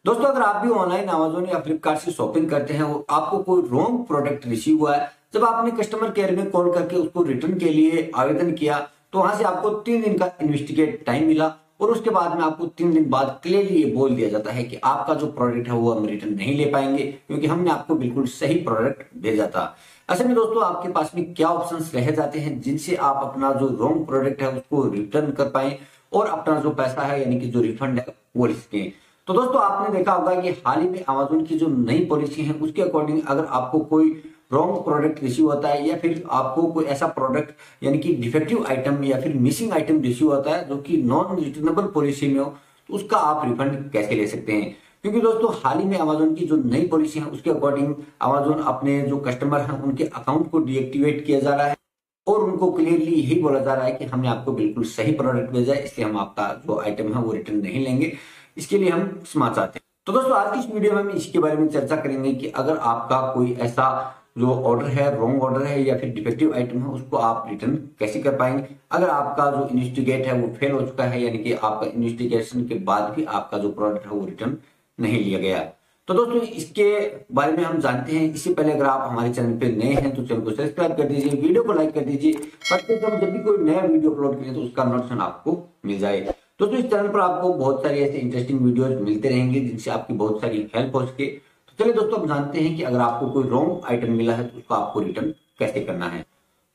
दोस्तों, अगर आप भी ऑनलाइन अमेजोन या फ्लिपकार्ट से शॉपिंग करते हैं और आपको कोई रॉन्ग प्रोडक्ट रिसीव हुआ है, जब आपने कस्टमर केयर में कॉल करके उसको रिटर्न के लिए आवेदन किया तो वहां से आपको 3 दिन का इन्वेस्टिगेट टाइम मिला और उसके बाद में आपको 3 दिन बाद क्लियरली ये बोल दिया जाता है कि आपका जो प्रोडक्ट है वो हम रिटर्न नहीं ले पाएंगे क्योंकि हमने आपको बिल्कुल सही प्रोडक्ट भेजा था। असल में दोस्तों, आपके पास में क्या ऑप्शंस रह जाते हैं जिनसे आप अपना जो रॉन्ग प्रोडक्ट है उसको रिटर्न कर पाए और अपना जो पैसा है यानी कि जो रिफंड है वो ले सकें। तो दोस्तों, आपने देखा होगा कि हाल ही में अमेजोन की जो नई पॉलिसी है उसके अकॉर्डिंग अगर आपको कोई रॉन्ग प्रोडक्ट रिसीव होता है या फिर आपको कोई ऐसा प्रोडक्ट यानी कि डिफेक्टिव आइटम या फिर मिसिंग आइटम रिसीव होता है जो कि नॉन रिटर्नेबल पॉलिसी में हो, तो उसका आप रिफंड कैसे ले सकते हैं। क्योंकि दोस्तों, हाल ही में अमेजोन की जो नई पॉलिसी है उसके अकॉर्डिंग अमेजोन अपने जो कस्टमर हैं उनके अकाउंट को डीएक्टिवेट किया जा रहा है और उनको क्लियरली यही बोला जा रहा है कि हमने आपको बिल्कुल सही प्रोडक्ट भेजा है, इसलिए हम आपका जो आइटम है वो रिटर्न नहीं लेंगे। इसके लिए हम क्षमा चाहते हैं। तो दोस्तों, आज की इस वीडियो में हम इसके बारे में चर्चा करेंगे कि अगर आपका कोई ऐसा जो ऑर्डर है, रॉन्ग ऑर्डर है या फिर डिफेक्टिव आइटम है, उसको आप रिटर्न कैसे कर पाएंगे। अगर आपका जो इन्वेस्टिगेट है वो फेल हो चुका है यानी कि आपका इन्वेस्टिगेशन के बाद भी आपका जो प्रोडक्ट है वो रिटर्न नहीं लिया गया, तो दोस्तों इसके बारे में हम जानते हैं। इससे पहले अगर आप हमारे चैनल पे नए हैं तो चैनल को सब्सक्राइब कर दीजिए, वीडियो को लाइक कर दीजिए ताकि जब भी कोई नया वीडियो अपलोड करें तो उसका नोटिफिकेशन आपको मिल जाए। दोस्तों, इस चैनल पर आपको बहुत सारी ऐसे इंटरेस्टिंग वीडियोस मिलते रहेंगे जिनसे आपकी बहुत सारी हेल्प हो सके। तो चलिए दोस्तों, हम जानते हैं कि अगर आपको कोई रॉन्ग आइटम मिला है तो उसको आपको रिटर्न कैसे करना है।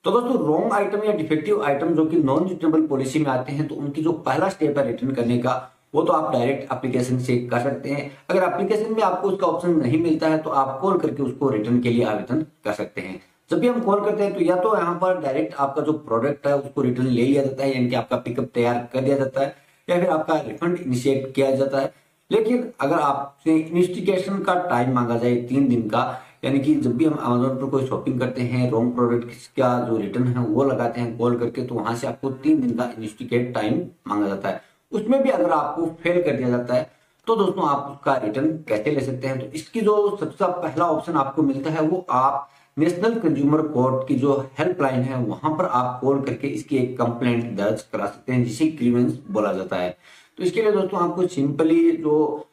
तो दोस्तों, रॉन्ग आइटम या डिफेक्टिव आइटम जो कि नॉन रिटर्नेबल पॉलिसी में आते हैं तो उनकी जो पहला स्टेप है रिटर्न करने का वो तो आप डायरेक्ट एप्लीकेशन से कर सकते हैं। अगर एप्लीकेशन में आपको उसका ऑप्शन नहीं मिलता है तो आप कॉल करके उसको रिटर्न के लिए आवेदन कर सकते हैं। जब भी हम कॉल करते हैं तो या तो यहाँ पर डायरेक्ट आपका जो प्रोडक्ट है उसको रिटर्न ले लिया जाता है यानी कि आपका पिकअप तैयार कर दिया जाता है या फिर आपका रिफंड इनिशिएट किया जाता है। लेकिन अगर आपसे इन्वेस्टिगेशन का टाइम मांगा जाए 3 दिन का, यानी कि जब भी हम अमेजोन पर कोई शॉपिंग करते हैं रॉन्ग प्रोडक्ट का जो रिटर्न है वो लगाते हैं कॉल करके, तो वहां से आपको 3 दिन का इन्वेस्टिगेट टाइम मांगा जाता है। उसमें भी अगर आपको फेल कर दिया जाता है तो दोस्तों आप उसका रिटर्न कैसे ले सकते हैं। तो इसकी जो सबसे पहला ऑप्शन आपको मिलता है वो आप नेशनल कंज्यूमर कोर्ट की जो हेल्पलाइन है वहां पर आप कॉल करके इसकी एक कंप्लेंट दर्ज करा सकते हैं जिसे ग्रीवेंस बोला जाता है। तो इसके लिए दोस्तों आपको सिंपली जो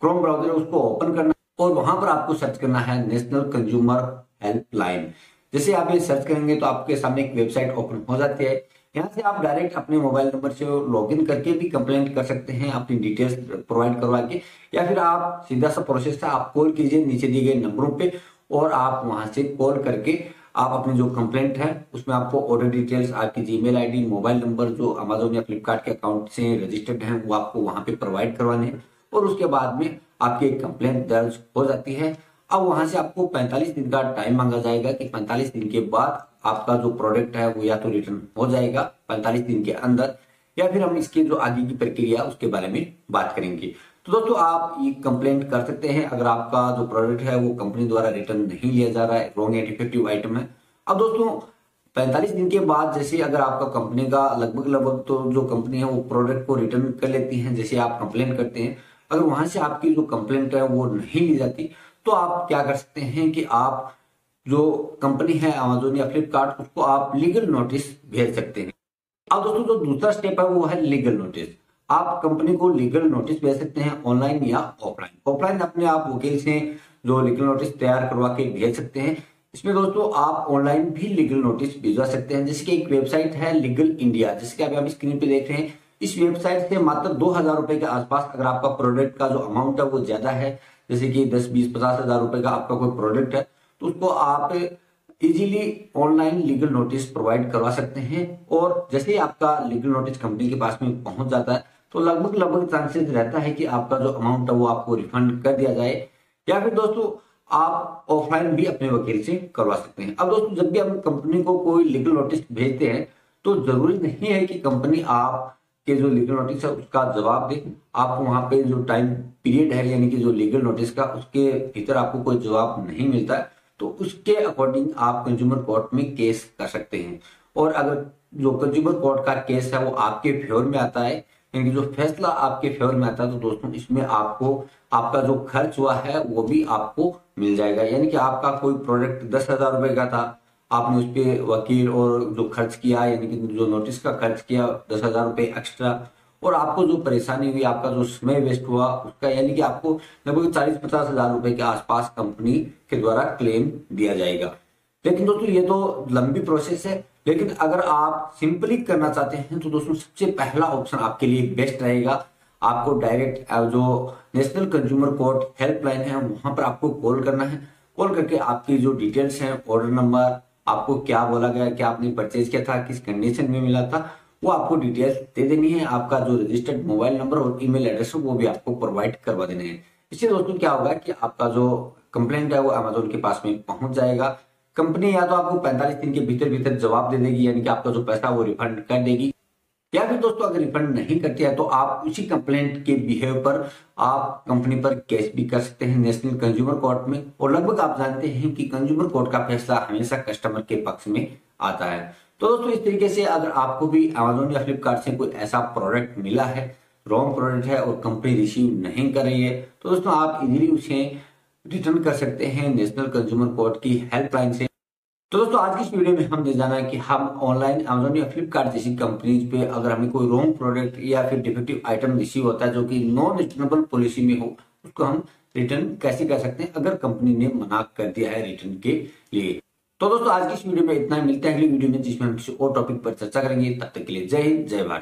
क्रोम ब्राउजर है उसको ओपन करना और वहां पर आपको सर्च करना है नेशनल कंज्यूमर हेल्पलाइन। जैसे आप ये सर्च करेंगे तो आपके सामने एक वेबसाइट ओपन हो जाती है। यहाँ से आप डायरेक्ट अपने मोबाइल नंबर से लॉगिन करके भी कंप्लेंट कर सकते हैं अपनी डिटेल्स प्रोवाइड करवा के, या फिर आप सीधा सा प्रोसेस है, आप कॉल कीजिए नीचे दिए गए नंबरों पे और आप वहां से कॉल करके आप अपनी जो कंप्लेंट है उसमें आपको ऑर्डर डिटेल्स, आपकी जीमेल आईडी, मोबाइल नंबर जो अमेजोन या फ्लिपकार्ट के अकाउंट से रजिस्टर्ड है वो आपको वहां पे प्रोवाइड करवाने हैं और उसके बाद में आपकी एक कंप्लेंट दर्ज हो जाती है। अब वहां से आपको 45 दिन का टाइम मांगा जाएगा कि 45 दिन के बाद आपका जो प्रोडक्ट है वो या तो रिटर्न हो जाएगा 45 दिन के अंदर, या फिर हम इसके जो आगे की प्रक्रिया उसके बारे में बात करेंगे। तो दोस्तों, आप ये कंप्लेंट कर सकते हैं अगर आपका जो प्रोडक्ट है वो कंपनी द्वारा रिटर्न नहीं लिया जा रहा है, रॉन्ग या डिफेक्टिव आइटम है। अब दोस्तों 45 दिन के बाद जैसे अगर आपका कंपनी का लगभग तो जो कंपनी है वो प्रोडक्ट को रिटर्न कर लेती है, जैसे आप कंप्लेंट करते हैं, अगर वहां से आपकी जो कंप्लेंट है वो नहीं ली जाती तो आप क्या कर सकते हैं कि आप जो कंपनी है अमेजोन या फ्लिपकार्ट उसको आप लीगल नोटिस भेज सकते हैं। अब दोस्तों जो दूसरा स्टेप है वो है लीगल नोटिस। आप कंपनी को लीगल नोटिस भेज सकते हैं ऑनलाइन या ऑफलाइन। ऑफलाइन अपने आप वकील से जो लीगल नोटिस तैयार करवा के भेज सकते हैं। इसमें दोस्तों आप ऑनलाइन भी लीगल नोटिस भिजवा सकते हैं, जैसे कि एक वेबसाइट है लीगल इंडिया, जिसके अभी आप स्क्रीन पे देख रहे हैं। इस वेबसाइट से मात्र 2000 रुपए के आसपास अगर आपका प्रोडक्ट का जो अमाउंट है वो ज्यादा है, जैसे कि 10, 20, 50 हजार रुपए का आपका कोई प्रोडक्ट है, तो उसको आप easily online legal notice provide करवा सकते हैं। और जैसे ही आपका लीगल नोटिस कंपनी के पास में पहुंच जाता है तो लगभग चांसेस रहता है कि आपका जो अमाउंट है वो आपको रिफंड कर दिया जाए, या फिर दोस्तों आप ऑफलाइन भी अपने वकील से करवा सकते हैं। अब दोस्तों जब भी हम कंपनी को कोई लीगल नोटिस भेजते हैं तो जरूरी नहीं है कि कंपनी आप के जो लीगल नोटिस है उसका जवाब दे। आप वहां पे जो टाइम पीरियड है यानी कि जो लीगल नोटिस का उसके भीतर आपको कोई जवाब नहीं मिलता है तो उसके अकॉर्डिंग आप कंज्यूमर कोर्ट में केस कर सकते हैं। और अगर जो कंज्यूमर कोर्ट का केस है वो आपके फेवर में आता है, यानी कि जो फैसला आपके फेवर में आता है, तो दोस्तों इसमें आपको आपका जो खर्च हुआ है वो भी आपको मिल जाएगा। यानी कि आपका कोई प्रोडक्ट 10,000 रुपए का था, आपने उस पर वकील और जो खर्च किया यानी कि जो नोटिस का खर्च किया 10,000 रुपए एक्स्ट्रा, और आपको जो परेशानी हुई, आपका जो समय वेस्ट हुआ उसका, यानी कि आपको लगभग 40-50 हजार रुपए के आसपास कंपनी के द्वारा क्लेम दिया जाएगा। लेकिन दोस्तों ये तो लंबी प्रोसेस है, लेकिन अगर आप सिंपली करना चाहते हैं तो दोस्तों सबसे पहला ऑप्शन आपके लिए बेस्ट रहेगा। आपको डायरेक्ट जो नेशनल कंज्यूमर कोर्ट हेल्पलाइन है वहां पर आपको कॉल करना है। कॉल करके आपकी जो डिटेल्स हैं, ऑर्डर नंबर, आपको क्या बोला गया, क्या आपने परचेज किया था, किस कंडीशन में मिला था, वो आपको डिटेल्स दे देनी है। आपका जो रजिस्टर्ड मोबाइल नंबर और ईमेल एड्रेस है वो भी आपको प्रोवाइड करवा देने हैं। इससे दोस्तों क्या होगा कि आपका जो कंप्लेंट है वो अमेजोन के पास में पहुंच जाएगा। कंपनी या तो आपको 45 दिन के भीतर भीतर जवाब दे देगी, यानी कि आपका जो पैसा वो रिफंड कर देगी, या फिर दोस्तों अगर रिफंड नहीं करती है तो आप उसी कंप्लेंट के बिहेव पर आप कंपनी पर केस भी कर सकते हैं नेशनल कंज्यूमर कोर्ट में। और लगभग आप जानते हैं कि कंज्यूमर कोर्ट का फैसला हमेशा कस्टमर के पक्ष में आता है। तो दोस्तों इस तरीके से अगर आपको भी अमेजोन या फ्लिपकार्ट से कोई ऐसा प्रोडक्ट मिला है, रॉन्ग प्रोडक्ट है और कंपनी रिसीव नहीं कर रही है, तो दोस्तों आप इजीली उसे रिटर्न कर सकते हैं नेशनल कंज्यूमर कोर्ट की हेल्पलाइन से। तो दोस्तों आज की इस वीडियो में हमने जाना कि हम ऑनलाइन अमेजोन या फ्लिपकार्ट जैसी कंपनीज पे अगर हमें कोई रॉन्ग प्रोडक्ट या फिर डिफेक्टिव आइटम रिसीव होता है जो कि नॉन रिटर्नेबल पॉलिसी में हो, उसको हम रिटर्न कैसे कर सकते हैं अगर कंपनी ने मना कर दिया है रिटर्न के लिए। तो दोस्तों आज की इस वीडियो में इतना ही, मिलते हैं अगली वीडियो में जिसमें हम किसी और टॉपिक पर चर्चा करेंगे। तब तक के लिए जय हिंद, जय भारत।